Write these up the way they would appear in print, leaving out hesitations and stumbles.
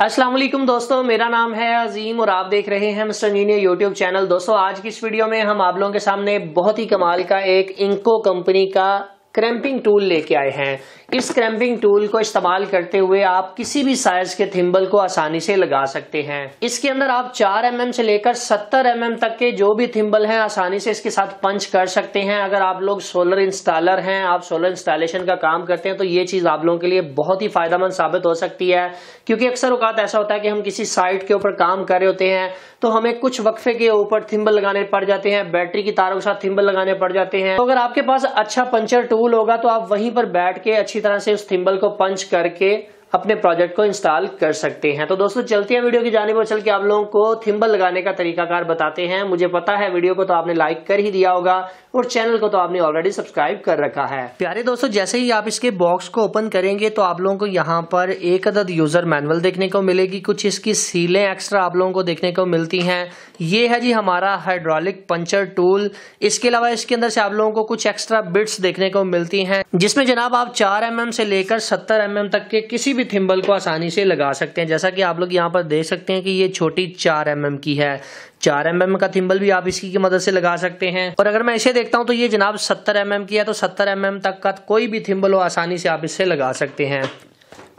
अस्सलाम वालेकुम दोस्तों, मेरा नाम है अजीम और आप देख रहे हैं मिस्टर इंजीनियर यूट्यूब चैनल। दोस्तों आज की इस वीडियो में हम आप लोगों के सामने बहुत ही कमाल का एक इंको कंपनी का क्रैम्पिंग टूल लेके आए हैं। इस क्रैम्पिंग टूल को इस्तेमाल करते हुए आप किसी भी साइज के थिम्बल को आसानी से लगा सकते हैं। इसके अंदर आप 4 mm से लेकर 70 mm तक के जो भी थिम्बल हैं आसानी से इसके साथ पंच कर सकते हैं। अगर आप लोग सोलर इंस्टॉलर हैं, आप सोलर इंस्टॉलेशन का काम करते हैं, तो ये चीज आप लोगों के लिए बहुत ही फायदेमंद साबित हो सकती है। क्योंकि अक्सर औकात ऐसा होता है कि हम किसी साइट के ऊपर काम कर रहे होते हैं तो हमें कुछ वक्फे के ऊपर थिम्बल लगाने पड़ जाते हैं, बैटरी की तारों के साथ थिम्बल लगाने पड़ जाते हैं। तो अगर आपके पास अच्छा पंचर टूल होगा तो आप वहीं पर बैठ के अच्छी तरह से उस थिम्बल को पंच करके अपने प्रोजेक्ट को इंस्टॉल कर सकते हैं। तो दोस्तों चलते हैं वीडियो की जानिब और चल के आप लोगों को थिम्बल लगाने का तरीकाकार बताते हैं। मुझे पता है वीडियो को तो आपने लाइक कर ही दिया होगा और चैनल को तो आपने ऑलरेडी सब्सक्राइब कर रखा है। प्यारे दोस्तों, जैसे ही आप इसके बॉक्स को ओपन करेंगे तो आप लोगों को यहाँ पर एक अदद यूजर मैनुअल देखने को मिलेगी। कुछ इसकी सीलें एक्स्ट्रा आप लोगों को देखने को मिलती हैं। ये है जी हमारा हाइड्रोलिक पंचर टूल। इसके अलावा इसके अंदर से आप लोगों को कुछ एक्स्ट्रा बिट्स देखने को मिलती हैं, जिसमें जनाब आप 4 mm से लेकर 70 mm तक के किसी भी थिम्बल को आसानी से लगा सकते हैं। जैसा कि आप लोग यहाँ पर देख सकते हैं कि ये छोटी 4 mm की है। 4 mm का थिम्बल भी आप इसकी मदद से लगा सकते हैं। और अगर मैं इसे देखता हूं तो ये जनाब 70 mm की है, तो 70 mm तक का कोई भी थिम्बल हो आसानी से आप इससे लगा सकते हैं।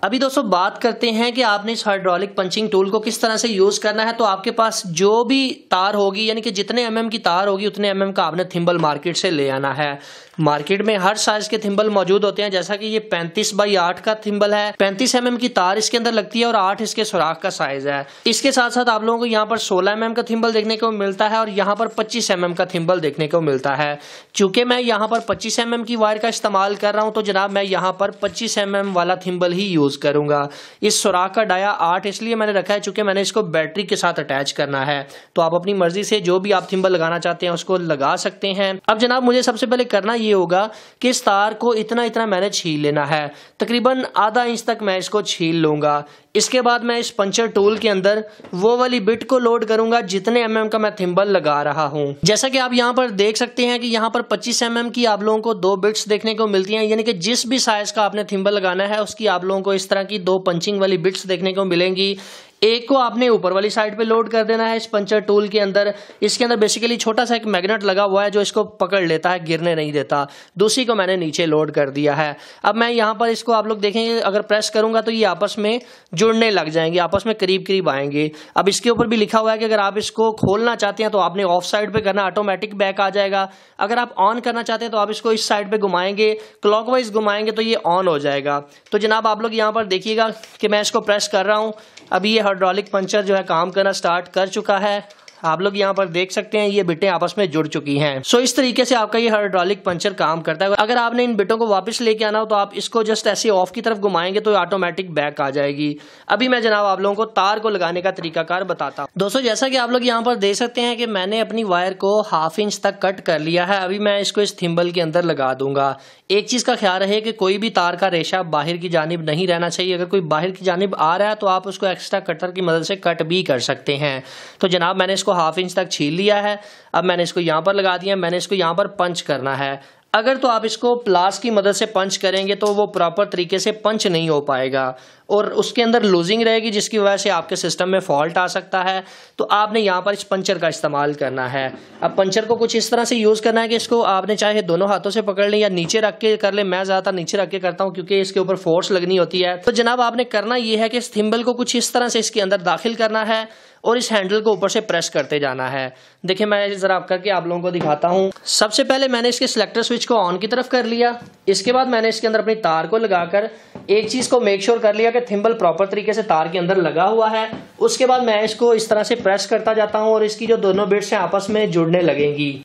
अभी दोस्तों बात करते हैं कि आपने इस हाइड्रोलिक पंचिंग टूल को किस तरह से यूज करना है। तो आपके पास जो भी तार होगी, यानी कि जितने mm की तार होगी उतने mm का आपने थिम्बल मार्केट से ले आना है। मार्केट में हर साइज के थिम्बल मौजूद होते हैं। जैसा कि ये 35x8 का थिम्बल है, 35 mm की तार इसके अंदर लगती है और 8 इसके सुराख का साइज है। इसके साथ साथ आप लोगों को यहाँ पर 16 mm का थिम्बल देखने को मिलता है और यहाँ पर 25 mm का थिम्बल देखने को मिलता है। चूंकि मैं यहाँ पर 25 mm की वायर का इस्तेमाल कर रहा हूँ तो जनाब मैं यहाँ पर 25 mm वाला थिम्बल ही यूज करूंगा। इस सुराख का डाया 8 इसलिए मैंने रखा है चूंकि मैंने इसको बैटरी के साथ अटैच करना है। तो आप अपनी मर्जी से जो भी आप थिम्बल लगाना चाहते हैं उसको लगा सकते हैं। अब जनाब मुझे सबसे पहले करना ये होगा कि इस तार को इतना मैंने छील लेना है। तकरीबन आधा इंच तक मैं इसको छील लूंगा। इसके बाद मैं इस पंचर टूल के अंदर वो वाली बिट को लोड करूंगा जितने mm का मैं थिम्बल लगा रहा हूं। जैसा कि आप यहां पर देख सकते हैं कि यहां पर 25 mm की आप लोगों को 2 बिट्स देखने को मिलती हैं, यानी कि जिस भी साइज का आपने थिम्बल लगाना है उसकी आप लोगों को इस तरह की 2 पंचिंग वाली बिट्स देखने को मिलेंगी। एक को आपने ऊपर वाली साइड पे लोड कर देना है इस पंचर टूल के अंदर। इसके अंदर बेसिकली छोटा सा एक मैग्नेट लगा हुआ है जो इसको पकड़ लेता है, गिरने नहीं देता। दूसरी को मैंने नीचे लोड कर दिया है। अब मैं यहाँ पर इसको आप लोग देखेंगे अगर प्रेस करूंगा तो ये आपस में जुड़ने लग जाएंगे, आपस में करीब करीब आएंगे। अब इसके ऊपर भी लिखा हुआ है कि अगर आप इसको खोलना चाहते हैं तो आपने ऑफ साइड पे करना, ऑटोमेटिक बैक आ जाएगा। अगर आप ऑन करना चाहते हैं तो आप इसको इस साइड पे घुमाएंगे, क्लॉकवाइज घुमाएंगे तो ये ऑन हो जाएगा। तो जनाब आप लोग यहाँ पर देखिएगा कि मैं इसको प्रेस कर रहा हूँ। अभी ये हाइड्रोलिक पंचर जो है काम करना स्टार्ट कर चुका है। आप लोग यहाँ पर देख सकते हैं ये बिटें आपस में जुड़ चुकी हैं। सो इस तरीके से आपका ये हाइड्रोलिक पंचर काम करता है। अगर आपने इन बिटों को वापस लेके आना हो तो आप इसको जस्ट ऐसे ऑफ की तरफ घुमाएंगे तो ऑटोमेटिक बैक आ जाएगी। अभी मैं जनाब आप लोगों को तार को लगाने का तरीकाकार बताता हूँ। दोस्तों जैसा कि आप लोग यहाँ पर देख सकते हैं कि मैंने अपनी वायर को 1/2 इंच तक कट कर लिया है। अभी मैं इसको इस थिम्बल के अंदर लगा दूंगा। एक चीज का ख्याल रहे कि कोई भी तार का रेशा बाहर की जानिब नहीं रहना चाहिए। अगर कोई बाहर की जानिब आ रहा है तो आप उसको एक्स्ट्रा कटर की मदद से कट भी कर सकते हैं। तो जनाब मैंने इसको 1/2 इंच तक छील लिया है। अब मैंने इसको यहाँ पर लगा दिया। मैंने इसको यहाँ पर पंच करना है। अगर तो आप इसको प्लास की मदद से पंच करेंगे तो वो प्रॉपर तरीके से पंच नहीं हो पाएगा और उसके अंदर लूजिंग रहेगी, जिसकी वजह से आपके सिस्टम में फॉल्ट आ सकता है। तो आपने यहाँ पर इस पंचर का इस्तेमाल करना है। अब पंचर को कुछ इस तरह से यूज करना है कि इसको आपने चाहे दोनों हाथों से पकड़ लें या नीचे रख के कर ले। मैं ज्यादातर नीचे रख के करता हूँ क्योंकि इसके ऊपर फोर्स लगनी होती है। तो जनाब आपने करना यह है कि इस थिम्बल को कुछ इस तरह से इसके अंदर दाखिल करना है और इस हैंडल को ऊपर से प्रेस करते जाना है। देखिए मैं जरा करके आप लोगों को दिखाता हूँ। सबसे पहले मैंने इसके सिलेक्टर स्विच को ऑन की तरफ कर लिया। इसके बाद मैंने इसके अंदर अपनी तार को लगाकर एक चीज को मेक श्योर कर लिया कि थिम्बल प्रॉपर तरीके से तार के अंदर लगा हुआ है। उसके बाद मैं इसको इस तरह से प्रेस करता जाता हूँ और इसकी जो दोनों बिट्स हैं आपस में जुड़ने लगेंगी।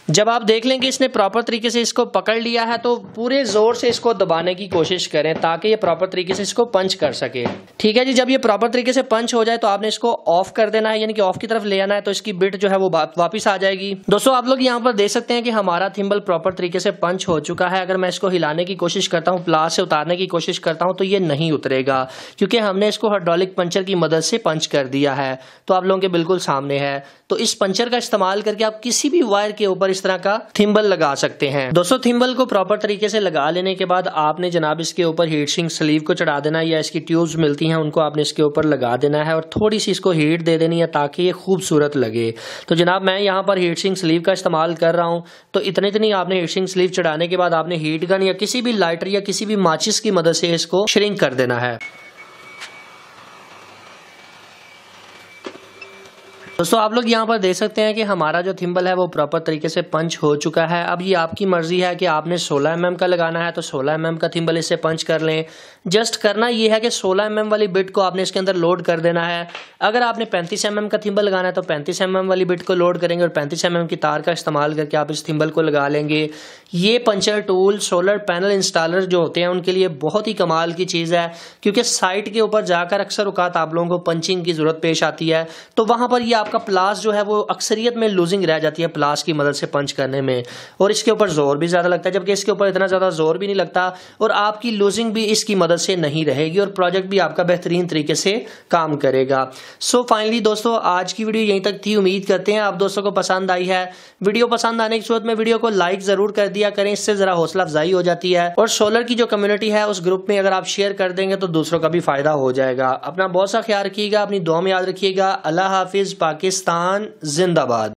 जब आप देख लेंगे इसने प्रॉपर तरीके से इसको पकड़ लिया है तो पूरे जोर से इसको दबाने की कोशिश करें ताकि ये प्रॉपर तरीके से इसको पंच कर सके। ठीक है जी, जब ये प्रॉपर तरीके से पंच हो जाए तो आपने इसको ऑफ कर देना है, यानी कि ऑफ की तरफ ले आना है, तो इसकी बिट जो है वो वापस आ जाएगी। दोस्तों आप लोग यहाँ पर देख सकते हैं कि हमारा थिम्बल प्रॉपर तरीके से पंच हो चुका है। अगर मैं इसको हिलाने की कोशिश करता हूँ, प्लास से उतारने की कोशिश करता हूँ तो ये नहीं उतरेगा क्योंकि हमने इसको हाइड्रोलिक पंचर की मदद से पंच कर दिया है। तो आप लोगों के बिल्कुल सामने है। तो इस पंचर का इस्तेमाल करके आप किसी भी वायर के ऊपर इस तरह का थिम्बल लगा सकते हैं। दोस्तों थिम्बल को प्रॉपर तरीके से लगा लेने के बाद आपने जनाब इसके ऊपर हीट सिंक स्लीव को चढ़ा देना है, या इसकी ट्यूब्स मिलती हैं उनको आपने इसके ऊपर लगा देना है और थोड़ी सी इसको हीट दे देनी है ताकि ये खूबसूरत लगे। तो जनाब मैं यहाँ पर हीट सिंक स्लीव का इस्तेमाल कर रहा हूँ। तो इतनी आपने हीट सिंक स्लीव चढ़ाने के बाद आपने हीट गन या किसी भी लाइटर या किसी भी माचिस की मदद से इसको श्रिंक कर देना है। दोस्तों आप लोग यहाँ पर देख सकते हैं कि हमारा जो थिम्बल है वो प्रॉपर तरीके से पंच हो चुका है। अब ये आपकी मर्जी है कि आपने 16 mm का लगाना है तो 16 mm का थिम्बल इससे पंच कर लें। जस्ट करना ये है कि 16 mm वाली बिट को आपने इसके अंदर लोड कर देना है। अगर आपने 35 mm का थिम्बल लगाना है तो 35 mm वाली बिट को लोड करेंगे और 35 mm की तार का इस्तेमाल करके आप इस थिम्बल को लगा लेंगे। ये puncture tool solar panel installer जो होते हैं उनके लिए बहुत ही कमाल की चीज़ है, क्योंकि साइट के ऊपर जाकर अक्सर औकात आप लोगों को पंचिंग की जरूरत पेश आती है, तो वहां पर ये आपका प्लास जो है वो अक्सरियत में लूजिंग रह जाती है प्लास की मदद से पंच करने में, और इसके ऊपर जोर भी ज्यादा लगता है, जबकि इसके ऊपर इतना ज्यादा जोर भी नहीं लगता और आपकी लूजिंग भी इसकी मदद से नहीं रहेगी और प्रोजेक्ट भी आपका बेहतरीन तरीके से काम करेगा। सो फाइनली दोस्तों आज की वीडियो यहीं तक थी। उम्मीद करते हैं आप दोस्तों को पसंद आई है। वीडियो पसंद आने की सूरत में वीडियो को लाइक जरूर कर दिया करें, इससे जरा हौसला अफजाई हो जाती है, और सोलर की जो कम्युनिटी है उस ग्रुप में अगर आप शेयर कर देंगे तो दूसरों का भी फायदा हो जाएगा। अपना बहुत सा ख्याल रखिएगा, अपनी दुआ में याद रखिएगा। अल्लाह हाफिज, पाकिस्तान जिंदाबाद।